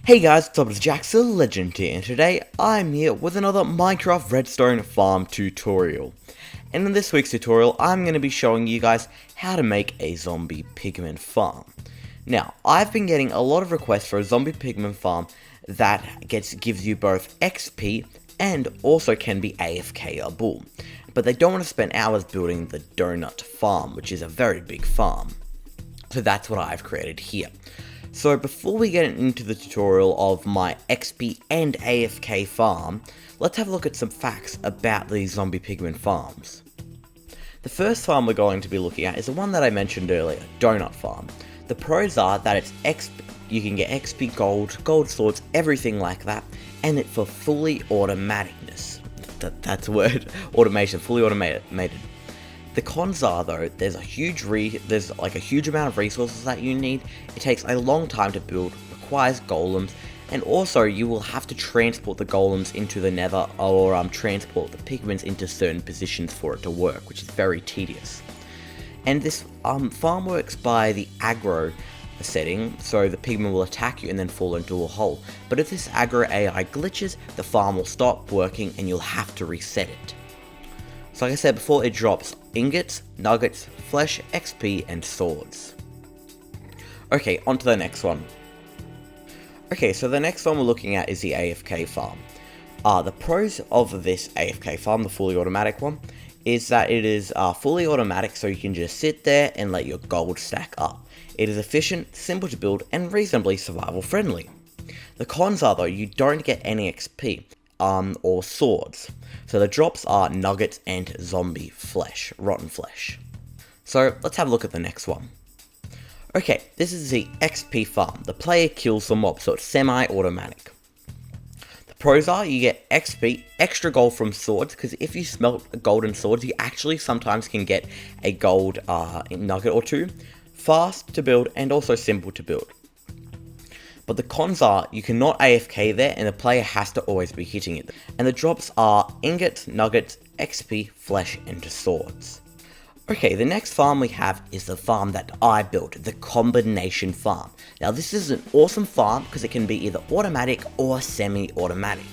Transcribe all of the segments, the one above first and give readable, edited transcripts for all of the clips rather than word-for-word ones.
Hey guys, what's up? It's jjaaxxthelegend here, and today I'm here with another Minecraft Redstone farm tutorial. And in this week's tutorial, I'm going to be showing you guys how to make a zombie pigman farm. Now, I've been getting a lot of requests for a zombie pigman farm that gives you both XP and also can be AFK-able. But they don't want to spend hours building the donut farm, which is a very big farm. So that's what I've created here. So before we get into the tutorial of my XP and AFK farm, let's have a look at some facts about these zombie pigman farms. The first farm we're going to be looking at is the one that I mentioned earlier, Donut Farm. The pros are that it's XP, you can get XP gold swords, everything like that, and it for fully automaticness. That's a word, automation, fully automated. The cons are though, there's a huge amount of resources that you need. It takes a long time to build, requires golems, and also you will have to transport the golems into the nether or transport the pigments into certain positions for it to work, which is very tedious. And this farm works by the aggro setting, so the pigman will attack you and then fall into a hole. But if this aggro AI glitches, the farm will stop working and you'll have to reset it. So like I said before, it drops ingots, nuggets, flesh, XP, and swords. Okay, on to the next one. Okay, so the next one we're looking at is the AFK farm. The pros of this AFK farm, the fully automatic one, is that it is fully automatic, so you can just sit there and let your gold stack up. It is efficient, simple to build, and reasonably survival friendly. The cons are though, you don't get any XP. Or swords. So the drops are nuggets and zombie flesh, rotten flesh. So let's have a look at the next one. Okay, this is the XP farm. The player kills the mob, so it's semi-automatic. The pros are you get XP, extra gold from swords, because if you smelt golden swords, you actually sometimes can get a gold nugget or two. Fast to build and also simple to build. But the cons are, you cannot AFK there and the player has to always be hitting it. And the drops are ingots, nuggets, XP, flesh, and swords. Okay, the next farm we have is the farm that I built, the combination farm. Now this is an awesome farm because it can be either automatic or semi-automatic.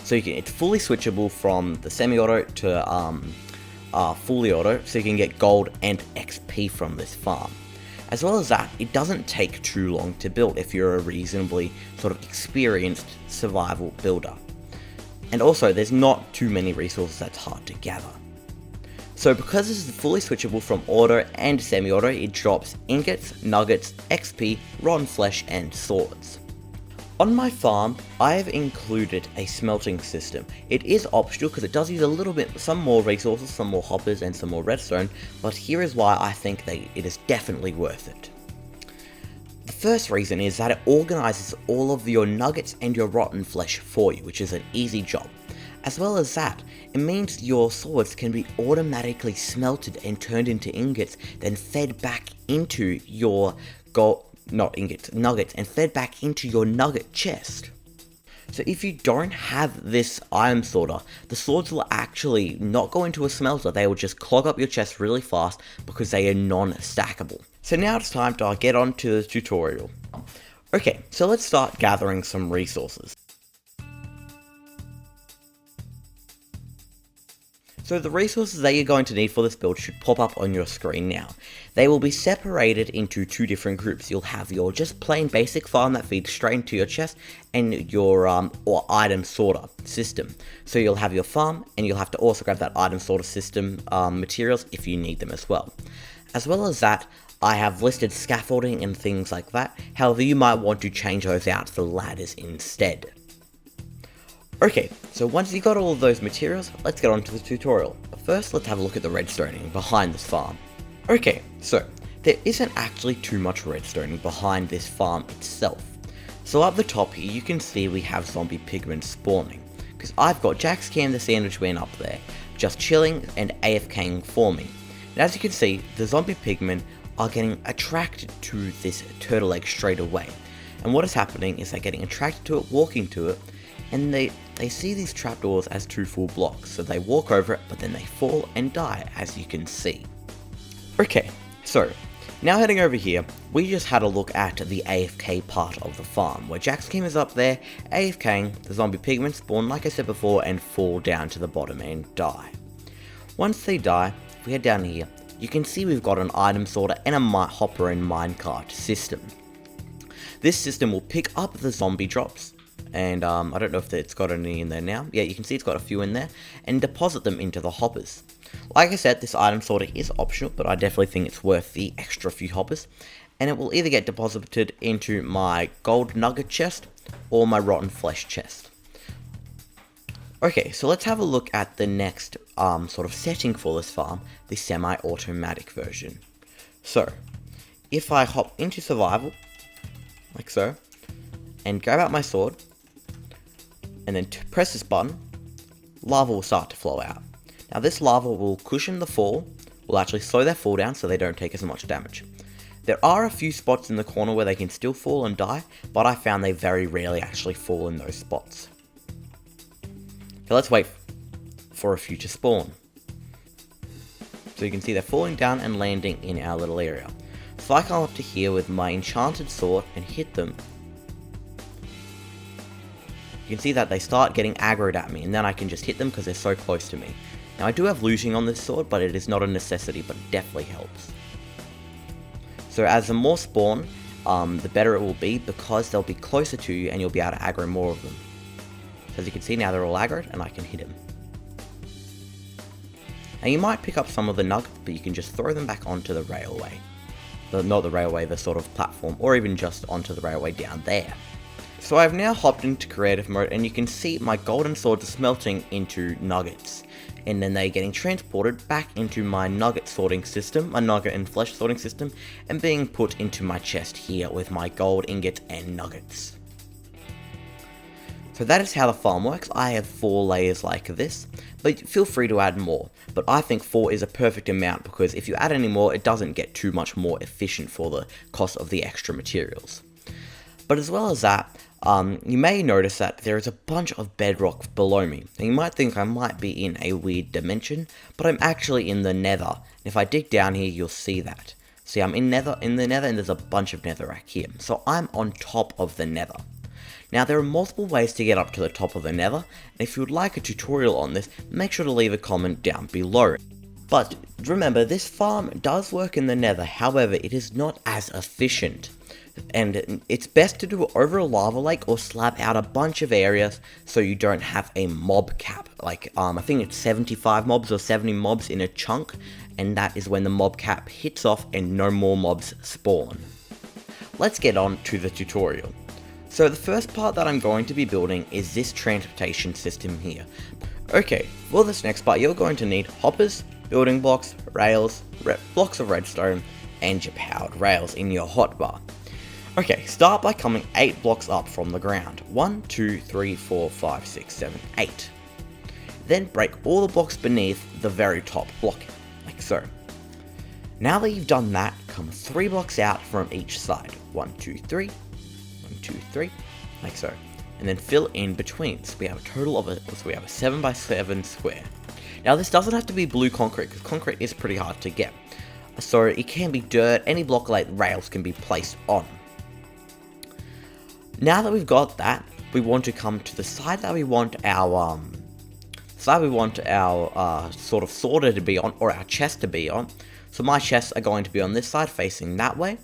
So it's fully switchable from the semi-auto to fully auto, so you can get gold and XP from this farm. As well as that, it doesn't take too long to build if you're a reasonably sort of experienced survival builder. And also, there's not too many resources that's hard to gather. So because this is fully switchable from auto and semi-auto, it drops ingots, nuggets, XP, rotten flesh, and swords. On my farm, I have included a smelting system. It is optional because it does use some more resources, some more hoppers, and some more redstone, but here is why I think that it is definitely worth it. The first reason is that it organizes all of your nuggets and your rotten flesh for you, which is an easy job. As well as that, it means your swords can be automatically smelted and turned into ingots, then fed back into your nuggets, and fed back into your nugget chest. So if you don't have this iron sorter, the swords will actually not go into a smelter, they will just clog up your chest really fast because they are non-stackable. So now it's time to get on to the tutorial. Okay, so let's start gathering some resources. So the resources that you're going to need for this build should pop up on your screen now. They will be separated into two different groups. You'll have your just plain basic farm that feeds straight into your chest and your or item sorter system. So you'll have your farm and you'll have to also grab that item sorter system materials if you need them as well. As well as that, I have listed scaffolding and things like that. However, you might want to change those out for ladders instead. Okay, so once you've got all of those materials, let's get on to the tutorial. But first, let's have a look at the redstoning behind this farm. Okay, so there isn't actually too much redstoning behind this farm itself. So up the top here, you can see we have zombie pigmen spawning. Because I've got jjaaxxcam the sandwichman up there, just chilling and AFKing for me. And as you can see, the zombie pigmen are getting attracted to this turtle egg straight away. And what is happening is they're getting attracted to it, walking to it, and they see these trapdoors as two full blocks, so they walk over it, but then they fall and die, as you can see. Okay, so Now heading over here, we just had a look at the AFK part of the farm, where Jaxkim is up there, AFKing, the zombie pigmen spawn like I said before and fall down to the bottom and die. Once they die, if we head down here, you can see we've got an item sorter and a hopper and minecart system. This system will pick up the zombie drops, and I don't know if it's got any in there now. Yeah, you can see it's got a few in there, and deposit them into the hoppers. Like I said, this item sorter is optional, but I definitely think it's worth the extra few hoppers, and it will either get deposited into my gold nugget chest or my rotten flesh chest. Okay, so let's have a look at the next sort of setting for this farm, the semi-automatic version. So, if I hop into survival, like so, and grab out my sword, and then press this button, lava will start to flow out. Now this lava will cushion the fall, will actually slow their fall down so they don't take as much damage. There are a few spots in the corner where they can still fall and die, but I found they very rarely actually fall in those spots. So let's wait for a few to spawn. So you can see they're falling down and landing in our little area. So I come up to here with my enchanted sword and hit them. You can see that they start getting aggroed at me, and then I can just hit them because they're so close to me. Now I do have looting on this sword, but it is not a necessity, but it definitely helps. So as the more spawn, the better it will be because they'll be closer to you and you'll be able to aggro more of them. So as you can see now they're all aggroed and I can hit them. Now you might pick up some of the nuggets, but you can just throw them back onto the railway. Not the railway, the sort of platform, or even just onto the railway down there. So I've now hopped into creative mode and you can see my golden swords are smelting into nuggets. And then they're getting transported back into my nugget sorting system, my nugget and flesh sorting system, and being put into my chest here with my gold ingots and nuggets. So that is how the farm works. I have 4 layers like this, but feel free to add more. But I think 4 is a perfect amount because if you add any more, it doesn't get too much more efficient for the cost of the extra materials. But as well as that, you may notice that there is a bunch of bedrock below me. And you might think I might be in a weird dimension, but I'm actually in the nether. And if I dig down here, you'll see that. See, I'm in the nether, and there's a bunch of netherrack here. So I'm on top of the nether. Now, there are multiple ways to get up to the top of the nether, and if you would like a tutorial on this, make sure to leave a comment down below. But remember, this farm does work in the nether, however, it is not as efficient. And it's best to do it over a lava lake or slab out a bunch of areas so you don't have a mob cap. Like, I think it's 75 mobs or 70 mobs in a chunk, and that is when the mob cap hits off and no more mobs spawn. Let's get on to the tutorial. So the first part that I'm going to be building is this transportation system here. Okay, for this next part you're going to need hoppers, building blocks, rails, blocks of redstone, and your powered rails in your hotbar. Okay, start by coming 8 blocks up from the ground. 1, 2, 3, 4, 5, 6, 7, 8. Then break all the blocks beneath the very top block, like so. Now that you've done that, come 3 blocks out from each side. 1, 2, 3, 1, 2, 3, like so. And then fill in between. So we have a total of a 7x7 square. Now this doesn't have to be blue concrete, because concrete is pretty hard to get. So it can be dirt, any block like rails can be placed on. Now that we've got that, we want to come to the side that we want our sort of sorter to be on, or our chest to be on. So my chests are going to be on this side facing that way,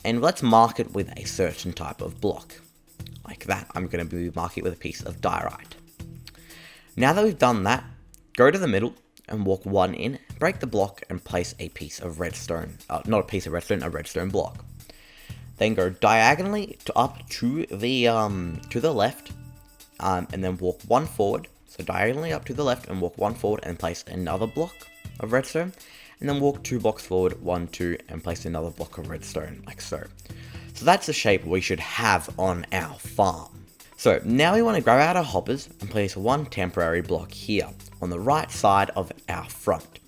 and let's mark it with a certain type of block. Like that, I'm going to be marking it with a piece of diorite. Now that we've done that, go to the middle and walk 1 in, break the block and place a piece of redstone, not a piece of redstone, a redstone block. Then go diagonally up to the left, and then walk 1 forward. So diagonally up to the left and walk 1 forward and place another block of redstone. And then walk 2 blocks forward, 1, 2, and place another block of redstone, like so. So that's the shape we should have on our farm. So now we want to grab out our hoppers and place 1 temporary block here on the right side of our front.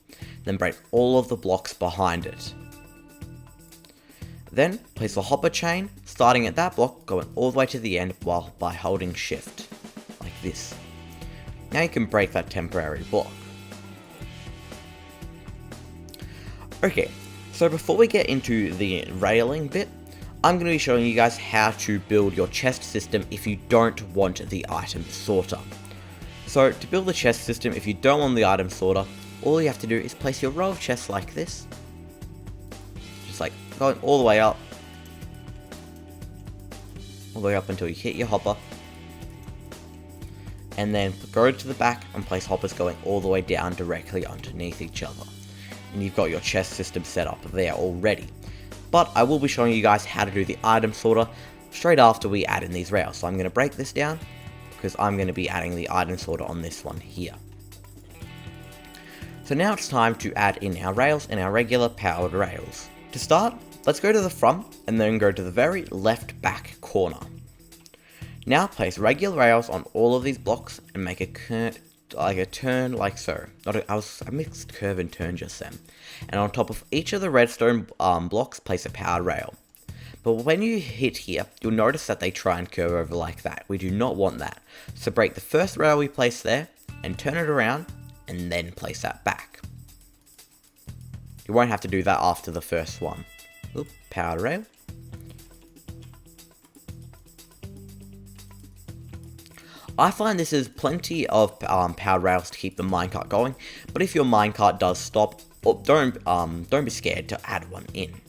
Then break all of the blocks behind it. Then place the hopper chain, starting at that block, going all the way to the end by holding shift, like this. Now you can break that temporary block. Okay, So before we get into the railing bit, I'm going to be showing you guys how to build your chest system if you don't want the item sorter. So to build the chest system, if you don't want the item sorter, all you have to do is place your row of chests like this. Just like going all the way up. All the way up until you hit your hopper. And then go to the back and place hoppers going all the way down directly underneath each other. And you've got your chest system set up there already. But I will be showing you guys how to do the item sorter straight after we add in these rails. So I'm going to break this down because I'm going to be adding the item sorter on this one here. So now it's time to add in our rails and our regular powered rails. To start, let's go to the front and then go to the very left back corner. Now place regular rails on all of these blocks and make a turn like so. I mixed curve and turn just then. And on top of each of the redstone blocks, place a powered rail. But when you hit here, you'll notice that they try and curve over like that. We do not want that. So break the first rail we place there and turn it around and then place that back. You won't have to do that after the first one. Oop, powered rail. I find this is plenty of powered rails to keep the minecart going, but if your minecart does stop, don't be scared to add one in.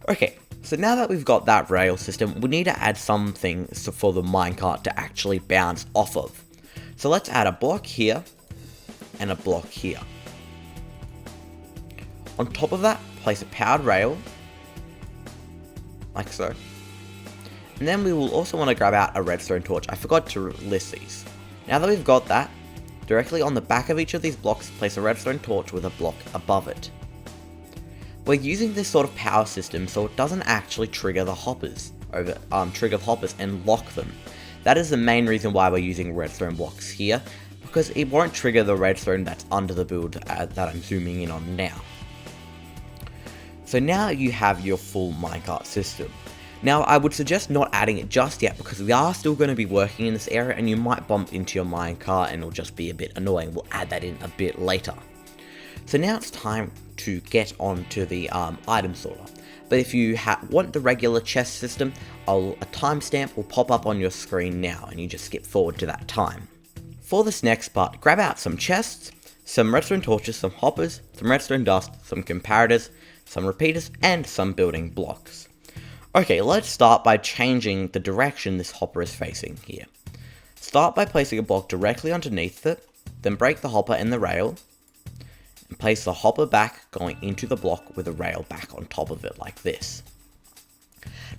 Okay, so now that we've got that rail system, we need to add something for the minecart to actually bounce off of. So let's add a block here and a block here. On top of that, place a powered rail, like so. And then we will also want to grab out a redstone torch. I forgot to list these. Now that we've got that, directly on the back of each of these blocks, place a redstone torch with a block above it. We're using this sort of power system so it doesn't actually trigger the hoppers and lock them. That is the main reason why we're using redstone blocks here, because it won't trigger the redstone that's under the build that I'm zooming in on now. So now you have your full minecart system. Now I would suggest not adding it just yet because we are still going to be working in this area and you might bump into your minecart and it'll just be a bit annoying. We'll add that in a bit later. So now it's time to get on to the item sorter. But if you want the regular chest system, a timestamp will pop up on your screen now and you just skip forward to that time. For this next part, grab out some chests, some redstone torches, some hoppers, some redstone dust, some comparators, some repeaters, and some building blocks. Okay, let's start by changing the direction this hopper is facing here. Start by placing a block directly underneath it, then break the hopper and the rail, and place the hopper back going into the block with the rail back on top of it like this.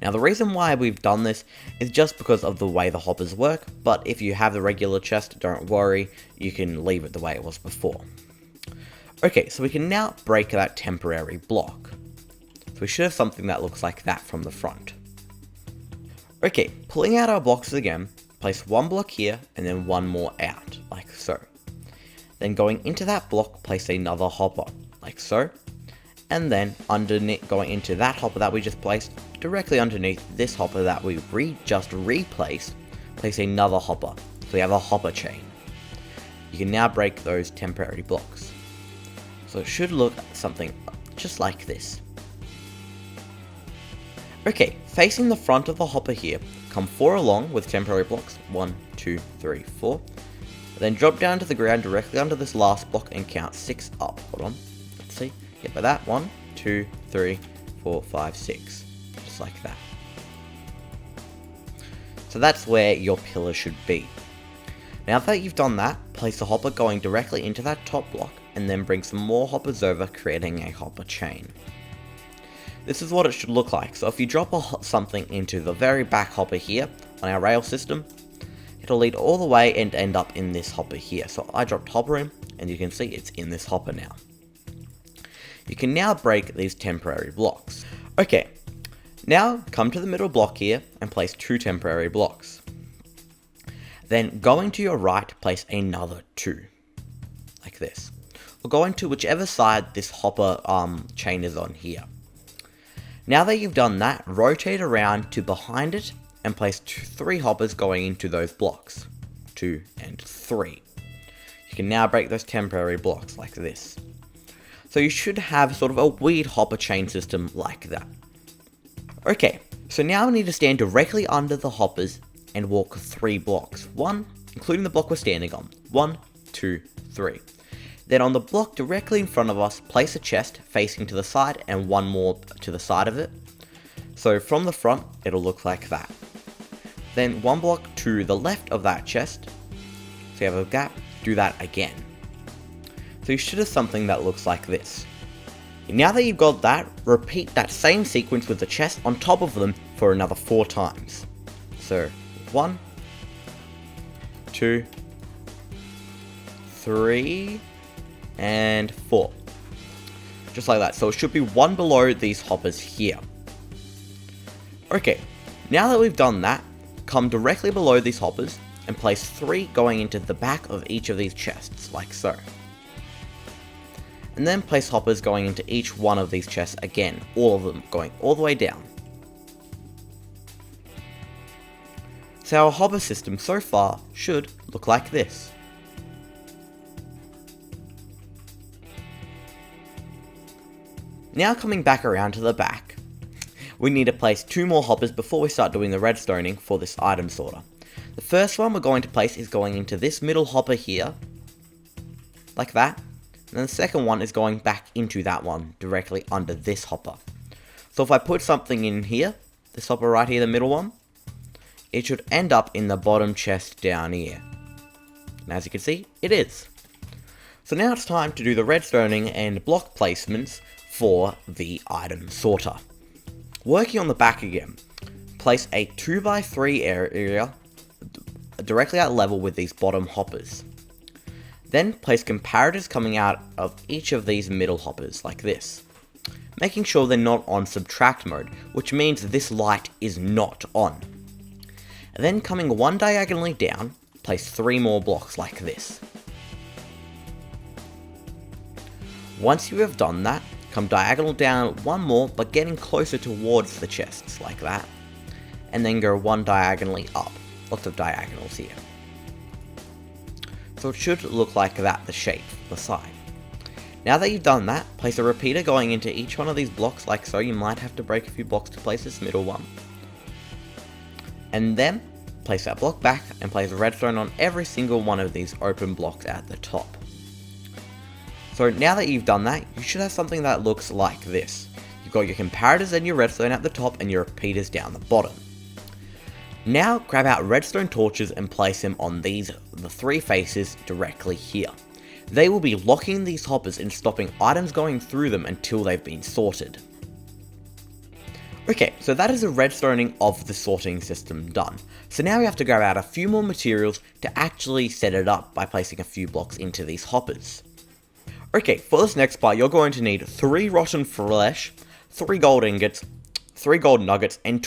Now the reason why we've done this is just because of the way the hoppers work, but if you have the regular chest, don't worry, you can leave it the way it was before. Okay, so we can now break that temporary block. We should have something that looks like that from the front. Okay, pulling out our blocks again, place one block here and then one more out, like so. Then going into that block, place another hopper, like so. And then underneath, going into that hopper that we just placed, directly underneath this hopper that we just replaced, place another hopper. So we have a hopper chain. You can now break those temporary blocks. So it should look something just like this. Okay, facing the front of the hopper here, come 4 along with temporary blocks, 1, 2, 3, 4. Then drop down to the ground directly under this last block and count 6 up. Hold on, let's see, get by that, 1, 2, 3, 4, 5, 6, just like that. So that's where your pillar should be. Now that you've done that, place the hopper going directly into that top block and then bring some more hoppers over, creating a hopper chain. This is what it should look like. So if you drop something into the very back hopper here on our rail system, it'll lead all the way and end up in this hopper here. So I dropped hopper in and you can see it's in this hopper now. You can now break these temporary blocks. Okay, now come to the middle block here and place 2 temporary blocks. Then going to your right, place another 2, like this. Or go into whichever side this hopper chain is on here. Now that you've done that, rotate around to behind it and place 3 hoppers going into those blocks. 2 and 3. You can now break those temporary blocks like this. So you should have sort of a weird hopper chain system like that. Okay, so now we need to stand directly under the hoppers and walk 3 blocks. 1, including the block we're standing on. 1, 2, 3. Then on the block directly in front of us, place a chest facing to the side and 1 more to the side of it. So from the front, it'll look like that. Then 1 block to the left of that chest, so you have a gap, do that again. So you should have something that looks like this. Now that you've got that, repeat that same sequence with the chest on top of them for another 4 times. So 1, 2, 3, and 4. Just like that. So it should be 1 below these hoppers here. Okay, now that we've done that, come directly below these hoppers and place 3 going into the back of each of these chests, like so. And then place hoppers going into each one of these chests again, all of them going all the way down. So our hopper system so far should look like this. Now coming back around to the back, we need to place 2 more hoppers before we start doing the redstoning for this item sorter. The first one we're going to place is going into this middle hopper here, like that, and then the second one is going back into that one, directly under this hopper. So if I put something in here, this hopper right here, the middle one, it should end up in the bottom chest down here. And as you can see, it is. So now it's time to do the redstoning and block placements for the item sorter. Working on the back again, place a 2x3 area directly at level with these bottom hoppers. Then place comparators coming out of each of these middle hoppers like this, making sure they're not on subtract mode, which means this light is not on. And then coming 1 diagonally down, place 3 more blocks like this. Once you have done that, come diagonal down 1 more, but getting closer towards the chests, like that. And then go 1 diagonally up. Lots of diagonals here. So it should look like that, the shape, the side. Now that you've done that, place a repeater going into each one of these blocks like so. You might have to break a few blocks to place this middle one. And then, place that block back and place a redstone on every single one of these open blocks at the top. So now that you've done that, you should have something that looks like this. You've got your comparators and your redstone at the top and your repeaters down the bottom. Now grab out redstone torches and place them on the 3 faces directly here. They will be locking these hoppers and stopping items going through them until they've been sorted. Okay, so that is the redstoning of the sorting system done. So now we have to grab out a few more materials to actually set it up by placing a few blocks into these hoppers. Okay, for this next part, you're going to need 3 rotten flesh, 3 gold ingots, 3 gold nuggets, and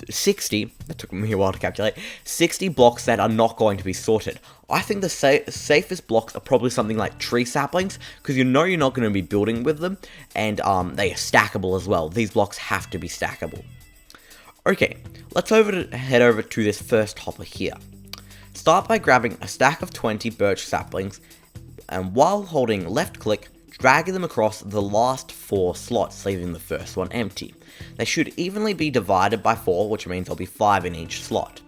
60, that took me a while to calculate, 60 blocks that are not going to be sorted. I think the safest blocks are probably something like tree saplings, because you know you're not going to be building with them, and they are stackable as well. These blocks have to be stackable. Okay, let's head over to this first hopper here. Start by grabbing a stack of 20 birch saplings, and while holding left click, drag them across the last 4 slots, leaving the first one empty. They should evenly be divided by 4, which means there'll be 5 in each slot.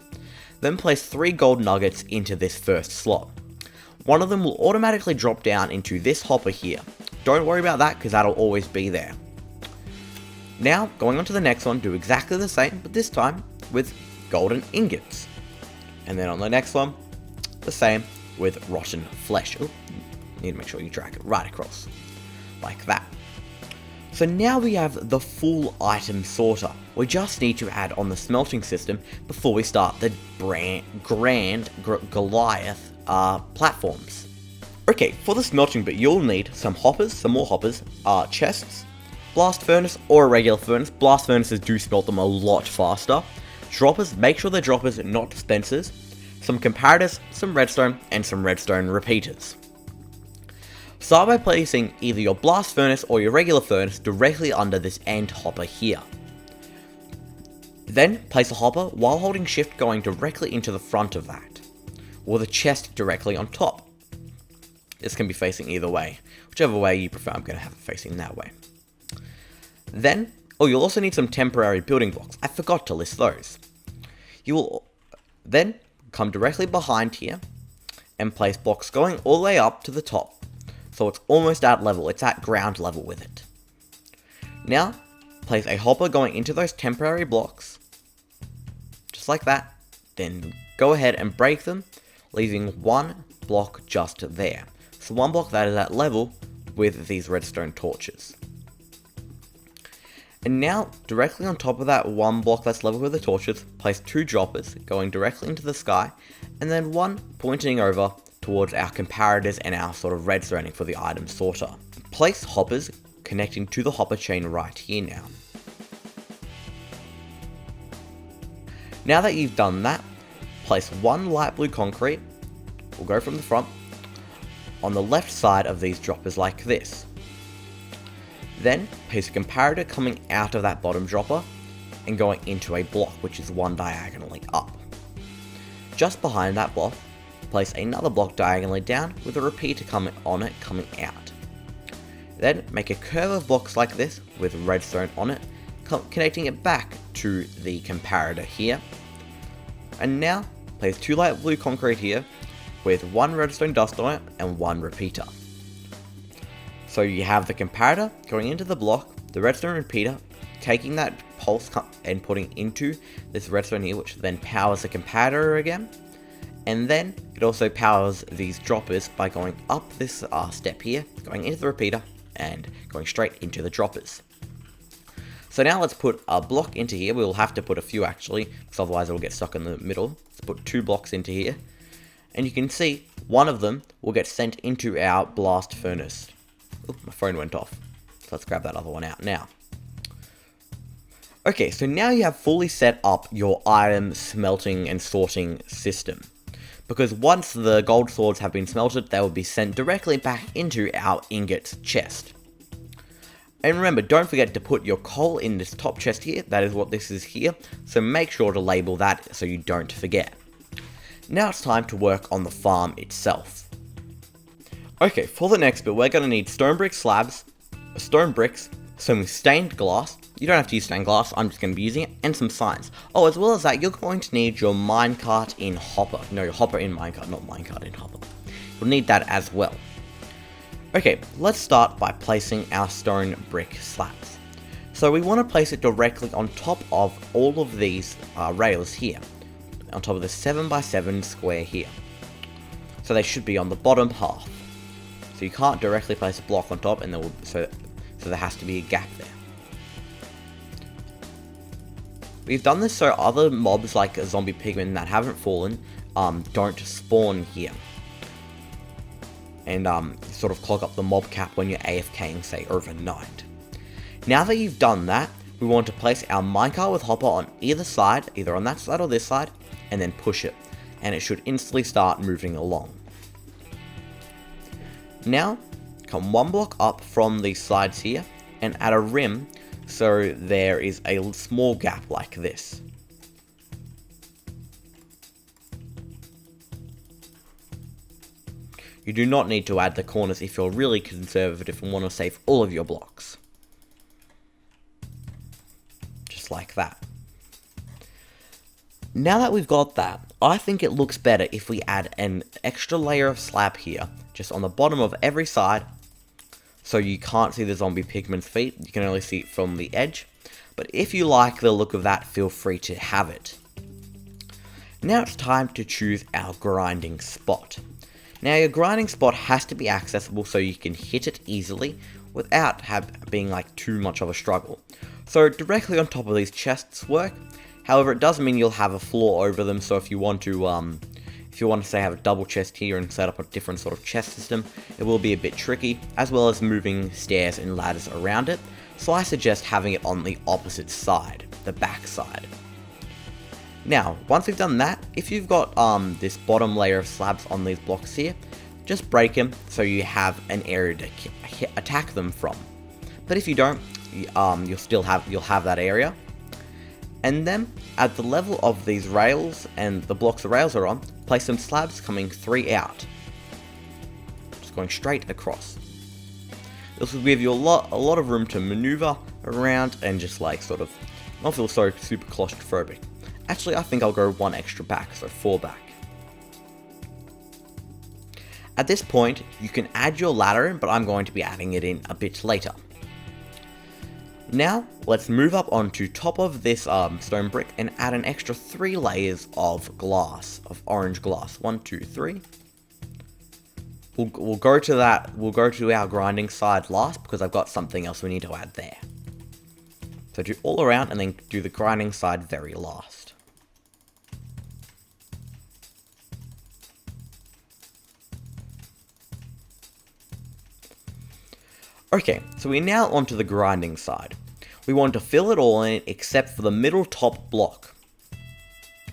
Then place 3 gold nuggets into this first slot. One of them will automatically drop down into this hopper here. Don't worry about that, because that'll always be there. Now, going on to the next one, do exactly the same, but this time with golden ingots. And then on the next one, the same with rotten flesh. Ooh, need to make sure you drag it right across, like that. So now we have the full item sorter. We just need to add on the smelting system before we start the grand Goliath platforms. Okay, for the smelting bit, you'll need some hoppers, some more hoppers, chests, blast furnace, or a regular furnace. Blast furnaces do smelt them a lot faster. Droppers, make sure they're droppers, not dispensers. Some comparators, some redstone, and some redstone repeaters. Start by placing either your blast furnace or your regular furnace directly under this end hopper here. Then place a hopper while holding shift going directly into the front of that, or the chest directly on top. This can be facing either way. whichever way you prefer. I'm going to have it facing that way. Then, you'll also need some temporary building blocks. I forgot to list those. You will then come directly behind here and place blocks going all the way up to the top. So it's almost at level, it's at ground level with it. Now, place a hopper going into those temporary blocks, just like that. Then go ahead and break them, leaving one block just there. So one block that is at level with these redstone torches. And now, directly on top of that one block that's level with the torches, place two droppers going directly into the sky, and then one pointing over towards our comparators and our sort of redstoning for the item sorter. Place hoppers connecting to the hopper chain right here now. Now that you've done that, place one light blue concrete, we'll go from the front, on the left side of these droppers like this. Then, place a comparator coming out of that bottom dropper and going into a block, which is one diagonally up. Just behind that block, place another block diagonally down with a repeater coming on it coming out. Then, make a curve of blocks like this with redstone on it, connecting it back to the comparator here. And now, place two light blue concrete here with one redstone dust on it and one repeater. So you have the comparator going into the block, the redstone repeater taking that pulse and putting into this redstone here, which then powers the comparator again. And then it also powers these droppers by going up this step here, going into the repeater and going straight into the droppers. So now let's put a block into here. We'll have to put a few actually, because otherwise it'll get stuck in the middle. Let's put two blocks into here. And you can see one of them will get sent into our blast furnace. Oh, my phone went off. So let's grab that other one out now. Okay, so now you have fully set up your item smelting and sorting system. Because once the gold swords have been smelted, they will be sent directly back into our ingots chest. And remember, don't forget to put your coal in this top chest here. That is what this is here. So make sure to label that so you don't forget. Now it's time to work on the farm itself. Okay, for the next bit, we're going to need stone brick slabs, stone bricks, some stained glass. You don't have to use stained glass, I'm just going to be using it, and some signs. Oh, as well as that, you're going to need your minecart in hopper. No, your hopper in minecart, not minecart in hopper. You'll need that as well. Okay, let's start by placing our stone brick slabs. So we want to place it directly on top of all of these rails here. On top of the 7x7 square here. So they should be on the bottom half. So you can't directly place a block on top, and so there has to be a gap there. We've done this so other mobs like zombie pigmen that haven't fallen don't spawn here. And sort of clog up the mob cap when you're AFKing, say, overnight. Now that you've done that, we want to place our minecart with hopper on either side, either on that side or this side, and then push it. And it should instantly start moving along. Now, come one block up from these sides here, and add a rim so there is a small gap like this. You do not need to add the corners if you're really conservative and want to save all of your blocks. Just like that. Now that we've got that, I think it looks better if we add an extra layer of slab here, just on the bottom of every side, so you can't see the zombie pigman's feet, you can only see it from the edge. But if you like the look of that, feel free to have it. Now it's time to choose our grinding spot. Now your grinding spot has to be accessible so you can hit it easily without being like too much of a struggle. So directly on top of these chests work. However, it does mean you'll have a floor over them, so if you want to say have a double chest here and set up a different sort of chest system, it will be a bit tricky, as well as moving stairs and ladders around it, so I suggest having it on the opposite side, the back side. Now, once we've done that, if you've got this bottom layer of slabs on these blocks here, just break them so you have an area to attack them from. But if you don't, you'll have that area. And then, at the level of these rails and the blocks the rails are on, place some slabs coming 3 out. Just going straight across. This will give you a lot of room to maneuver around and just like sort of not feel so super claustrophobic. Actually, I think I'll go 1 extra back, so 4 back. At this point, you can add your ladder in, but I'm going to be adding it in a bit later. Now, let's move up onto top of this stone brick and add an extra 3 layers of glass, of orange glass. 1, 2, 3. We'll go to that. We'll go to our grinding side last because I've got something else we need to add there. So do all around and then do the grinding side very last. Okay, so we're now onto the grinding side. We want to fill it all in except for the middle top block.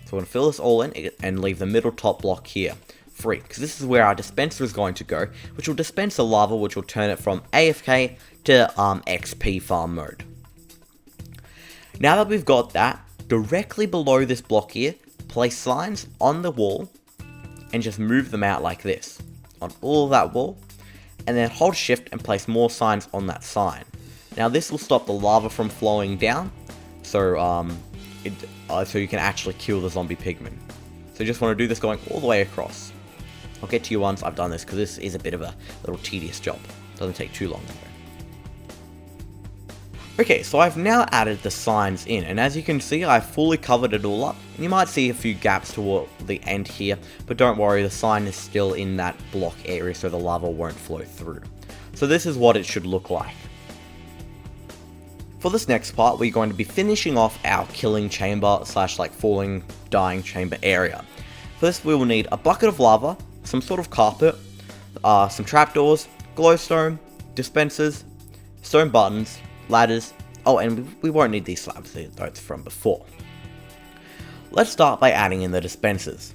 So we're going to fill this all in and leave the middle top block here free, because this is where our dispenser is going to go, which will dispense the lava, which will turn it from AFK to XP farm mode. Now that we've got that, directly below this block here, place signs on the wall and just move them out like this on all of that wall, and then hold shift and place more signs on that sign. Now this will stop the lava from flowing down, so so you can actually kill the zombie pigman. So you just want to do this going all the way across. I'll get to you once I've done this, because this is a bit of a little tedious job. Doesn't take too long though. Okay, so I've now added the signs in, and as you can see, I've fully covered it all up. And you might see a few gaps toward the end here, but don't worry, the sign is still in that block area, so the lava won't flow through. So this is what it should look like. For this next part, we're going to be finishing off our killing chamber slash like falling, dying chamber area. For this, we will need a bucket of lava, some sort of carpet, some trapdoors, glowstone, dispensers, stone buttons, ladders. Oh, and we won't need these slabs, those from before. Let's start by adding in the dispensers.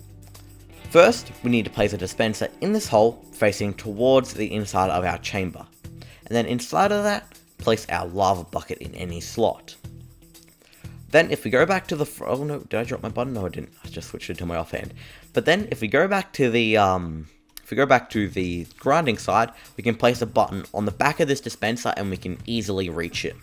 First, we need to place a dispenser in this hole facing towards the inside of our chamber. And then inside of that, place our lava bucket in any slot. Then if we go back to the, oh no, did I drop my button? No, I didn't. I just switched it to my offhand. But then if we go back to the grinding side, we can place a button on the back of this dispenser and we can easily reach it.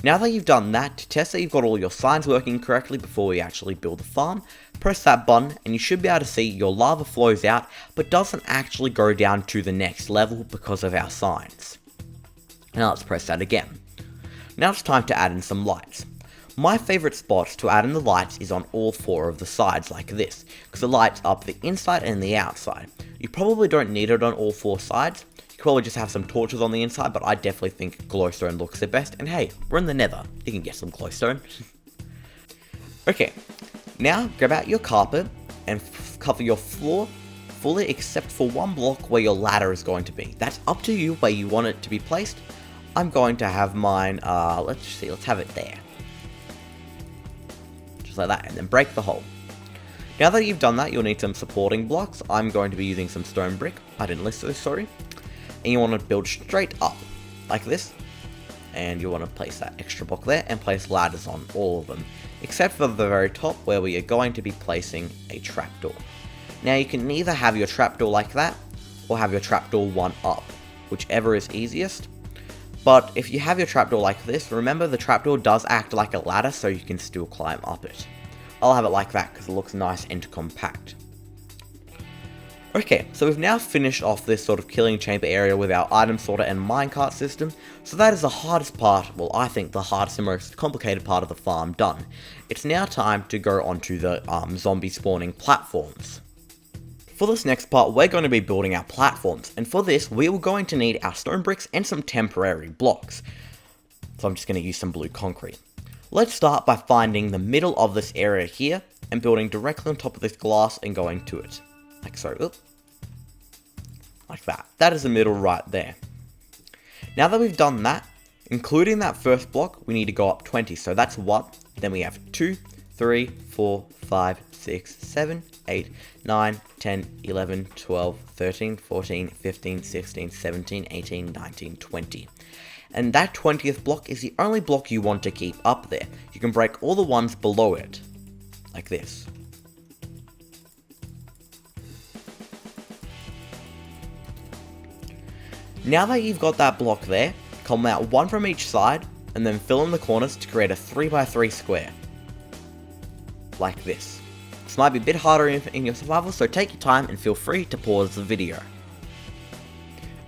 Now that you've done that, to test that you've got all your signs working correctly before we actually build the farm, press that button and you should be able to see your lava flows out, but doesn't actually go down to the next level because of our signs. Now let's press that again. Now it's time to add in some lights. My favourite spots to add in the lights is on all 4 of the sides like this, because it lights up the inside and the outside. You probably don't need it on all 4 sides, you could probably just have some torches on the inside, but I definitely think glowstone looks the best, and hey, we're in the nether, you can get some glowstone. Okay, now grab out your carpet and cover your floor fully except for one block where your ladder is going to be. That's up to you where you want it to be placed. I'm going to have mine, let's have it there. Just like that, and then break the hole. Now that you've done that, you'll need some supporting blocks. I'm going to be using some stone brick. I didn't list those, sorry. And you want to build straight up, like this. And you want to place that extra block there, and place ladders on all of them. Except for the very top, where we are going to be placing a trapdoor. Now you can either have your trapdoor like that, or have your trapdoor one up, whichever is easiest. But if you have your trapdoor like this, remember the trapdoor does act like a ladder, so you can still climb up it. I'll have it like that because it looks nice and compact. Okay, so we've now finished off this sort of killing chamber area with our item sorter and minecart system, so that is the hardest part, well I think the hardest and most complicated part of the farm done. It's now time to go onto the zombie spawning platforms. For this next part, we're going to be building our platforms, and for this, we are going to need our stone bricks and some temporary blocks. So I'm just going to use some blue concrete. Let's start by finding the middle of this area here, and building directly on top of this glass and going to it. Like so, like that. That is the middle right there. Now that we've done that, including that first block, we need to go up 20, so that's 1. Then we have 2, 3, 4, 5, 6, 7, 8, 9, 10, 11, 12, 13, 14, 15, 16, 17, 18, 19, 20. And that 20th block is the only block you want to keep up there. You can break all the ones below it, like this. Now that you've got that block there, come out one from each side, and then fill in the corners to create a 3x3 square. Like this. This might be a bit harder in your survival, so take your time and feel free to pause the video.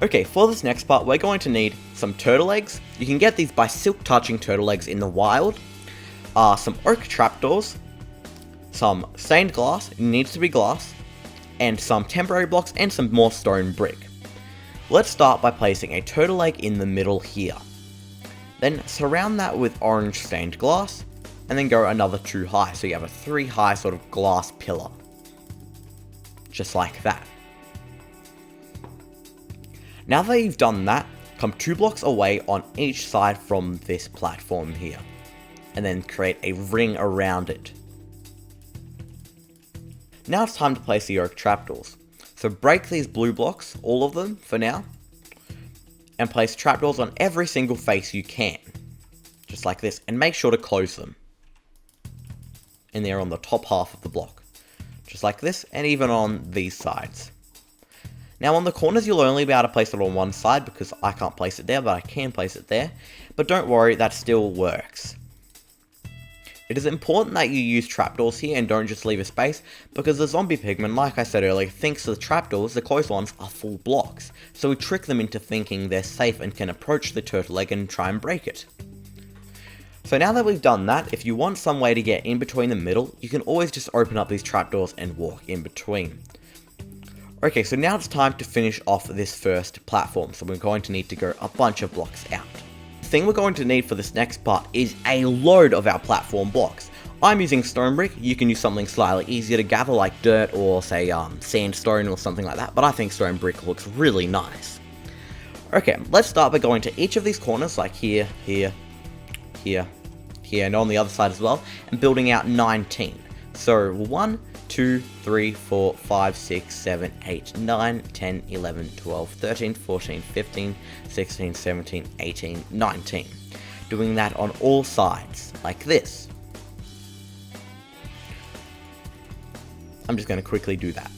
Okay, for this next part, we're going to need some turtle eggs. You can get these by silk touching turtle eggs in the wild. Some oak trapdoors. Some stained glass, it needs to be glass. And some temporary blocks and some more stone brick. Let's start by placing a turtle egg in the middle here. Then surround that with orange stained glass, and then go another 2 high, so you have a 3 high sort of glass pillar. Just like that. Now that you've done that, come 2 blocks away on each side from this platform here, and then create a ring around it. Now it's time to place the oak trapdoors. So break these blue blocks, all of them for now, and place trapdoors on every single face you can. Just like this, and make sure to close them. And they're on the top half of the block. Just like this, and even on these sides. Now on the corners you'll only be able to place it on one side because I can't place it there, but I can place it there. But don't worry, that still works. It is important that you use trapdoors here and don't just leave a space, because the zombie pigman, like I said earlier, thinks the trapdoors, the close ones, are full blocks. So we trick them into thinking they're safe and can approach the turtle egg and try and break it. So now that we've done that, if you want some way to get in between the middle, you can always just open up these trapdoors and walk in between. Okay, so now it's time to finish off this first platform, so we're going to need to go a bunch of blocks out. The thing we're going to need for this next part is a load of our platform blocks. I'm using stone brick, you can use something slightly easier to gather like dirt or say sandstone or something like that, but I think stone brick looks really nice. Okay, let's start by going to each of these corners, like here, here, here, and on the other side as well, and building out 19. So 1, 2, 3, 4, 5, 6, 7, 8, 9, 10, 11, 12, 13, 14, 15, 16, 17, 18, 19. Doing that on all sides, like this. I'm just going to quickly do that.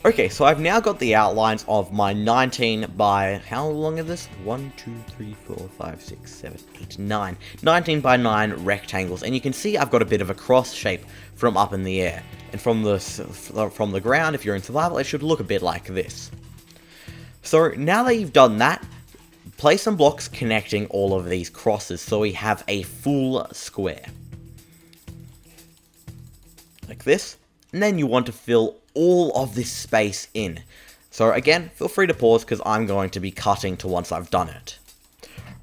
Okay, so I've now got the outlines of my 19 by, how long is this? 1, 2, 3, 4, 5, 6, 7, 8, 9. 19 by 9 rectangles, and you can see I've got a bit of a cross shape from up in the air. And from the ground, if you're in survival, it should look a bit like this. So now that you've done that, place some blocks connecting all of these crosses so we have a full square. Like this. And then you want to fill all of this space in. So again, feel free to pause because I'm going to be cutting to once I've done it.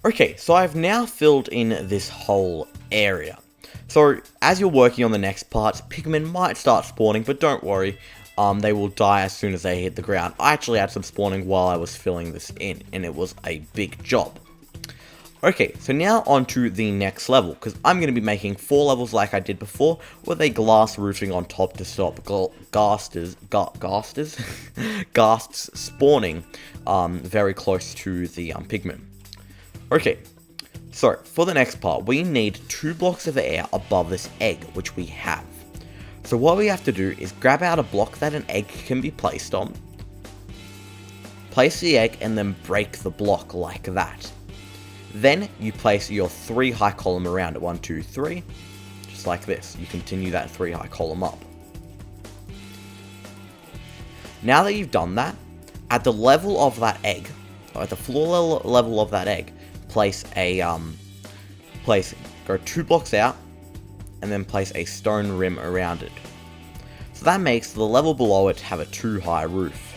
Okay, so I've now filled in this whole area. So as you're working on the next parts, pigmen might start spawning, but don't worry, they will die as soon as they hit the ground. I actually had some spawning while I was filling this in, and it was a big job. Okay, so now on to the next level, because I'm going to be making 4 levels like I did before, with a glass roofing on top to stop ghasts spawning very close to the pigmen. Okay, so for the next part, we need 2 blocks of air above this egg, which we have. So what we have to do is grab out a block that an egg can be placed on, place the egg, and then break the block like that. Then you place your 3 high column around it, 1, 2, 3, just like this. You continue that 3 high column up. Now that you've done that, at the level of that egg, or at the floor level of that egg, place a go 2 blocks out, and then place a stone rim around it. So that makes the level below it have a 2 high roof,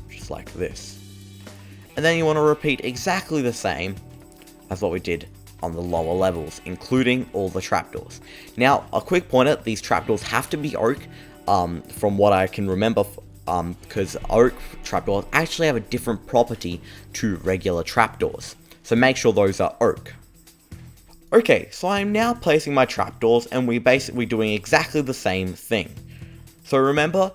just like this. And then you want to repeat exactly the same as what we did on the lower levels, including all the trapdoors. Now, a quick pointer, these trapdoors have to be oak, from what I can remember, because oak trapdoors actually have a different property to regular trapdoors. So make sure those are oak. Okay, so I'm now placing my trapdoors, and we're basically doing exactly the same thing. So remember,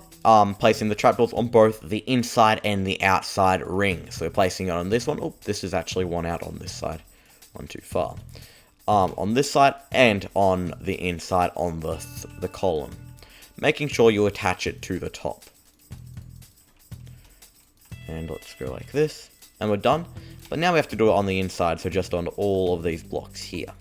placing the trapdoors on both the inside and the outside ring. So we're placing it on this one. Oh, this is actually one out on this side. One too far. On this side and on the inside on the column. Making sure you attach it to the top. And let's go like this. And we're done. But now we have to do it on the inside, so just on all of these blocks here.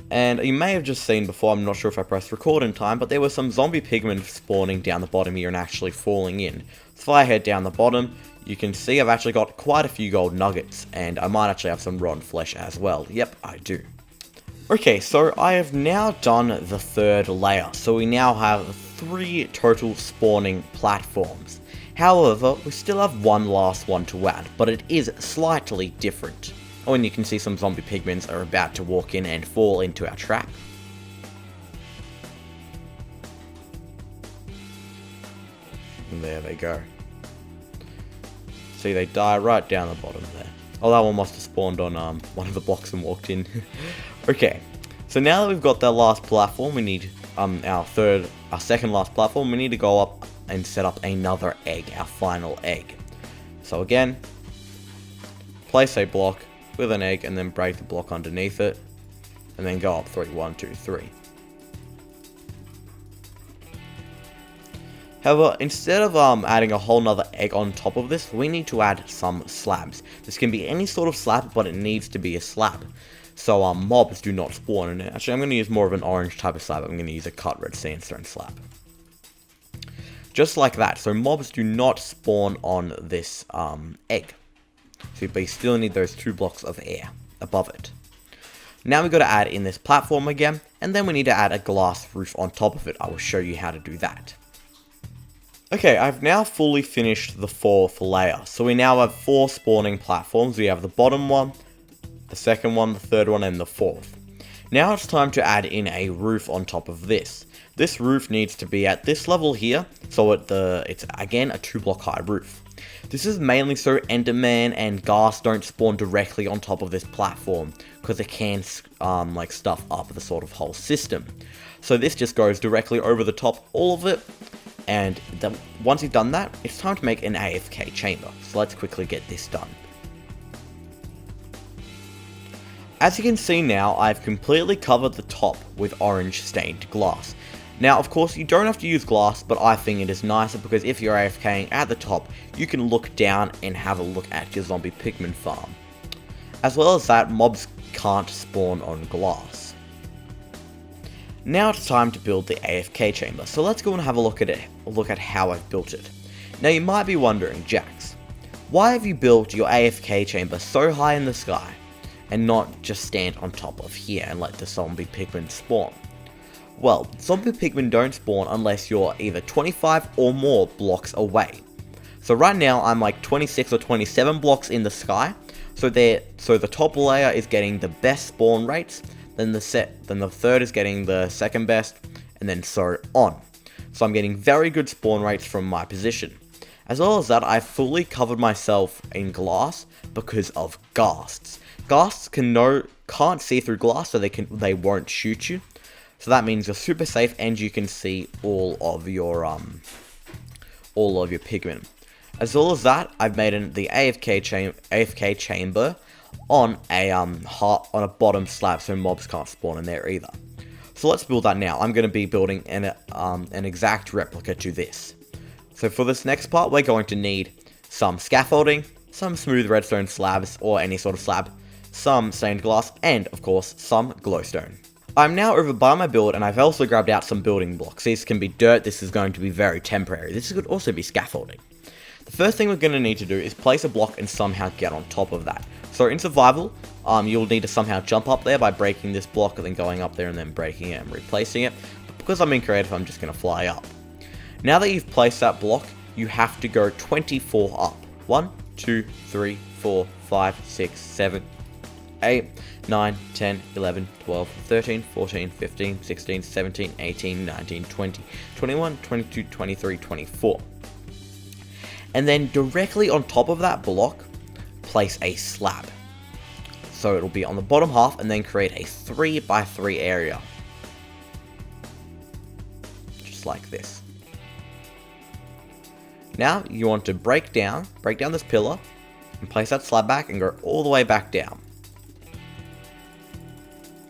And you may have just seen before, I'm not sure if I pressed record in time, but there were some zombie pigmen spawning down the bottom here and actually falling in. So if I head down the bottom, you can see I've actually got quite a few gold nuggets, and I might actually have some rotten flesh as well. Yep, I do. Okay, so I have now done the third layer, so we now have 3 total spawning platforms. However, we still have one last one to add, but it is slightly different. Oh, and you can see some zombie pigments are about to walk in and fall into our trap. And there they go. See, they die right down the bottom there. Oh, that one must have spawned on one of the blocks and walked in. Okay, so now that we've got that last platform, we need our second last platform. We need to go up and set up another egg, our final egg. So again, place a block with an egg and then break the block underneath it, and then go up 3, 1, 2, 3. However, instead of adding a whole nother egg on top of this, we need to add some slabs. This can be any sort of slab, but it needs to be a slab. So mobs do not spawn in it. Actually, I'm going to use more of an orange type of slab. I'm going to use a cut red sandstone slab. Just like that. So mobs do not spawn on this egg. So you still need those 2 blocks of air above it. Now we've got to add in this platform again, and then we need to add a glass roof on top of it. I will show you how to do that. Okay, I've now fully finished the 4th layer. So we now have 4 spawning platforms. We have the bottom one, the second one, the third one, and the 4th. Now it's time to add in a roof on top of this. This roof needs to be at this level here, so it's again a 2 block high roof. This is mainly so Enderman and Ghast don't spawn directly on top of this platform, because it can like stuff up the sort of whole system. So this just goes directly over the top, all of it, and once you've done that, it's time to make an AFK chamber. So let's quickly get this done. As you can see now, I've completely covered the top with orange stained glass. Now, of course, you don't have to use glass, but I think it is nicer because if you're AFKing at the top, you can look down and have a look at your zombie pigman farm. As well as that, mobs can't spawn on glass. Now it's time to build the AFK chamber, so let's go and have a look at how I've built it. Now you might be wondering, Jax, why have you built your AFK chamber so high in the sky, and not just stand on top of here and let the zombie pigmen spawn? Well, zombie pigmen don't spawn unless you're either 25 or more blocks away. So right now I'm like 26 or 27 blocks in the sky, so the top layer is getting the best spawn rates, then the third is getting the second best, and then so on. So I'm getting very good spawn rates from my position. As well as that, I've fully covered myself in glass because of ghasts. Ghasts can't see through glass, so they won't shoot you. So that means you're super safe and you can see all of your pigmen. As well as that, I've made the AFK chamber on a bottom slab, so mobs can't spawn in there either. So let's build that now. I'm going to be building an exact replica to this. So for this next part, we're going to need some scaffolding, some smooth redstone slabs or any sort of slab, some stained glass, and of course some glowstone. I'm now over by my build, and I've also grabbed out some building blocks. These can be dirt, this is going to be very temporary. This could also be scaffolding. The first thing we're going to need to do is place a block and somehow get on top of that. So in survival, you'll need to somehow jump up there by breaking this block and then going up there and then breaking it and replacing it. But because I'm in creative, I'm just going to fly up. Now that you've placed that block, you have to go 24 up. 1, 2, 3, 4, 5, 6, 7, 8, 9, 10, 11, 12, 13, 14, 15, 16, 17, 18, 19, 20, 21, 22, 23, 24. And then directly on top of that block, place a slab. So it'll be on the bottom half and then create a 3x3 area. Just like this. Now you want to break down this pillar and place that slab back and go all the way back down.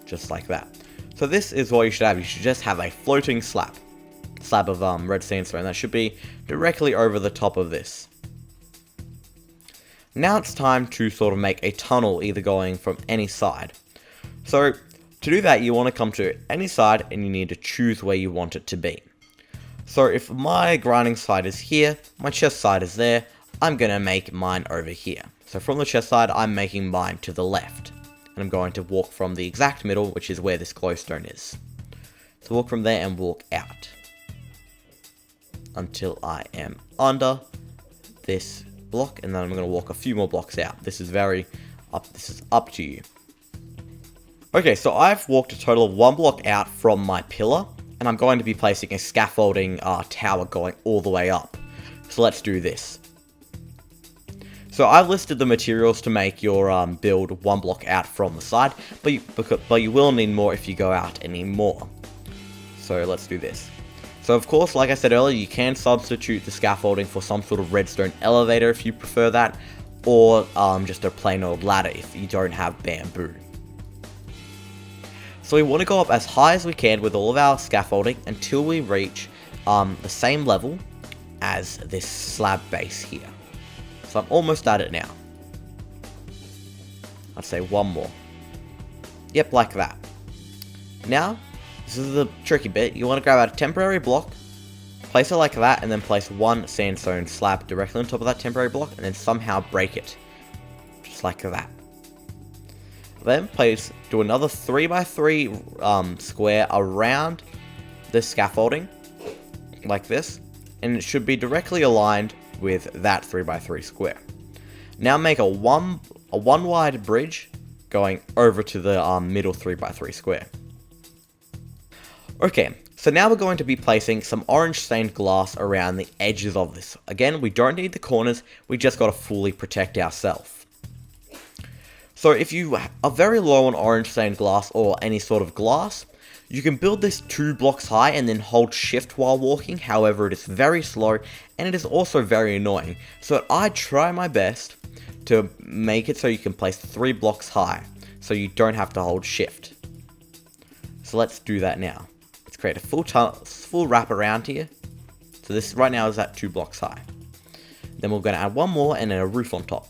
Just like that. So this is what you should have. You should just have a floating slab. slab of red sandstone. That should be directly over the top of this. Now it's time to sort of make a tunnel, either going from any side. So to do that, you want to come to any side and you need to choose where you want it to be. So if my grinding side is here, my chest side is there, I'm going to make mine over here. So from the chest side, I'm making mine to the left. And I'm going to walk from the exact middle, which is where this glowstone is. So walk from there and walk out. Until I am under this block, and then I'm going to walk a few more blocks out. This is up to you. Okay, so I've walked a total of 1 block out from my pillar, and I'm going to be placing a scaffolding tower going all the way up. So let's do this. So I've listed the materials to make your build 1 block out from the side, but you will need more if you go out any more. So let's do this. So of course, like I said earlier, you can substitute the scaffolding for some sort of redstone elevator if you prefer that, or just a plain old ladder if you don't have bamboo. So we want to go up as high as we can with all of our scaffolding until we reach the same level as this slab base here. So I'm almost at it now. I'd say 1 more. Yep, like that. Now, this is the tricky bit. You want to grab out a temporary block, place it like that, and then place 1 sandstone slab directly on top of that temporary block, and then somehow break it. Just like that. Then do another 3x3 square around the scaffolding, like this, and it should be directly aligned with that 3x3 square. Now make a one wide bridge going over to the middle 3x3 square. Okay, so now we're going to be placing some orange stained glass around the edges of this. Again, we don't need the corners, we just got to fully protect ourselves. So if you are very low on orange stained glass or any sort of glass, you can build this 2 blocks high and then hold shift while walking. However, it is very slow and it is also very annoying. So I try my best to make it so you can place 3 blocks high, so you don't have to hold shift. So let's do that now. Let's create a full wrap around here. So this right now is at 2 blocks high. Then we're going to add 1 more and then a roof on top.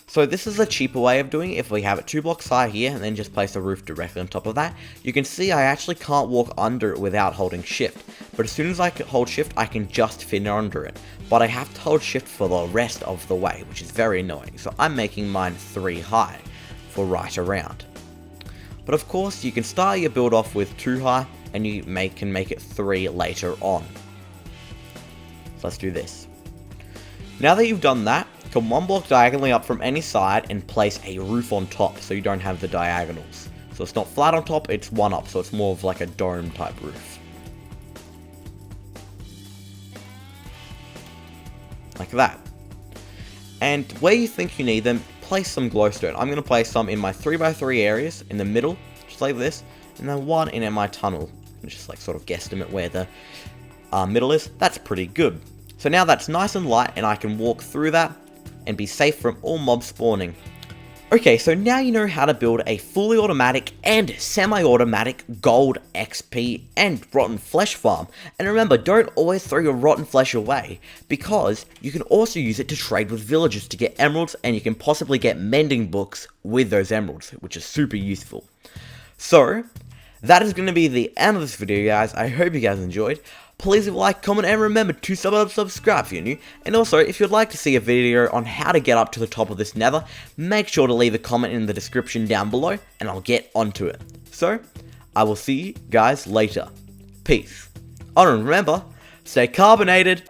So this is a cheaper way of doing it. If we have it 2 blocks high here and then just place a roof directly on top of that, you can see I actually can't walk under it without holding shift. But as soon as I hold shift, I can just fit under it. But I have to hold shift for the rest of the way, which is very annoying. So I'm making mine 3 high for right around. But of course, you can start your build off with 2 high and you can make it 3 later on. So let's do this. Now that you've done that, come 1 block diagonally up from any side and place a roof on top so you don't have the diagonals. So it's not flat on top, it's 1 up, so it's more of like a dome type roof. Like that. And where you think you need them, place some glowstone. I'm going to place some in my 3x3 areas in the middle, just like this, and then 1 in my tunnel. Just like sort of guesstimate where the middle is. That's pretty good. So now that's nice and light and I can walk through that and be safe from all mobs spawning. Okay, so now you know how to build a fully automatic and semi-automatic gold XP and rotten flesh farm. And remember, don't always throw your rotten flesh away, because you can also use it to trade with villagers to get emeralds, and you can possibly get mending books with those emeralds, which is super useful. So that is going to be the end of this video, guys. I hope you guys enjoyed. Please leave a like, comment, and remember to subscribe if you're new. And also, if you'd like to see a video on how to get up to the top of this nether, make sure to leave a comment in the description down below, and I'll get onto it. So, I will see you guys later. Peace. Oh, and remember, stay carbonated.